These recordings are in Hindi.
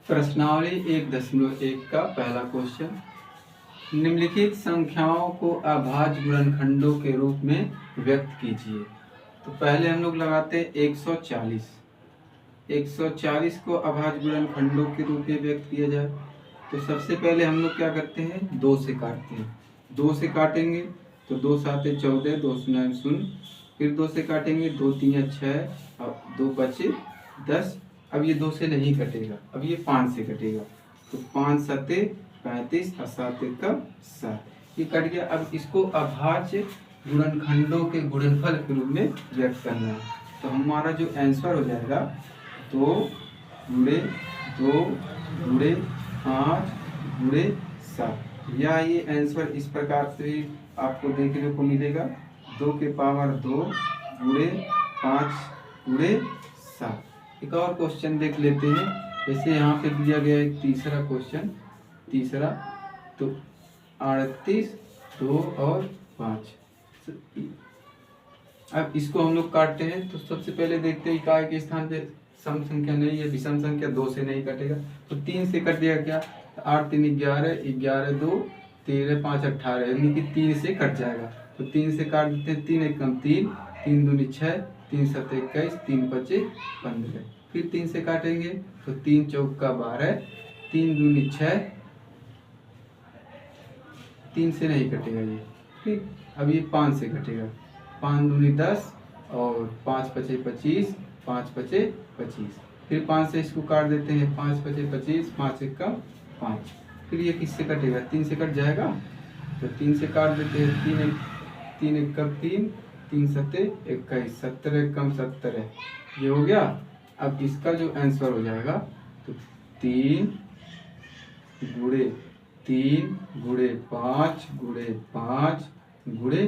प्रश्नावली 1.1 का पहला क्वेश्चन, निम्नलिखित संख्याओं को अभाज्य गुणनखंडों के रूप में व्यक्त कीजिए। तो पहले हम लोग लगाते हैं 140। 140 को अभाज्य गुणनखंडों के रूप में व्यक्त किया जाए तो सबसे पहले हम लोग क्या करते हैं, 2 से काटते हैं। 2 से काटेंगे तो 2 7 14, 2 0 0, फिर 2 से काटेंगे, 2 3 6 और 2 5 10। अब ये 2 से नहीं कटेगा, अब ये 5 से कटेगा। तो 5 7 35 और 7 1 7, ये कट गया। अब इसको अभाज्य गुणनखंडों के गुणनफल के रूप में व्यक्त करना है। तो हमारा जो आंसर हो जाएगा 2 गुणे 2 गुणे 5 गुणे 7, या ये आंसर इस प्रकार से आपको देखने को मिलेगा 2 के पावर 2 गुणे 5 गुणे 7। एक और क्वेश्चन देख लेते हैं। जैसे यहाँ पे दिया गया एक तीसरा क्वेश्चन, तीसरा तो 38 2 और 5। अब इसको हम लोग काटते हैं तो सबसे पहले देखते हैं इकाई के स्थान पे सम संख्या नहीं है, विषम संख्या 2 से नहीं कटेगा तो 3 से कट दिया क्या, 8 3 11, 11 2 13 5 18, यानी कि 3 से कट जाएगा। तो 3 से काट देते हैं, 3 1 3, 3 2 6, 3 7 21, 3 5 15। फिर 3 से काटेंगे तो 3 चौका 12, 3 2 6, 3 से नहीं कटेगा ये। ठीक, अब ये 5 से कटेगा, 5 2 10 और 5 5 25, 5 5 25। फिर 5 से इसको काट देते हैं, 5 5 25, 5 1 5। फिर ये किससे कटेगा, 3 से कट जाएगा। तो 3 से काट देते हैं, 3 1 3, 3 7 21, 70 1 70 है, ये हो गया। अब इसका जो आंसर हो जाएगा तो 3 गुणे 3 गुणे 5 गुणे 5 गुणे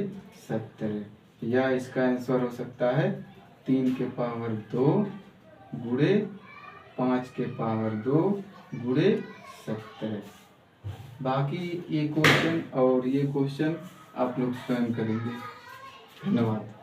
70, या इसका आंसर हो सकता है 3 के पावर 2 गुणे 5 के पावर 2 गुणे 70। बाकी ये क्वेश्चन और ये क्वेश्चन आप लोग स्वयं करेंगे। धन्यवाद।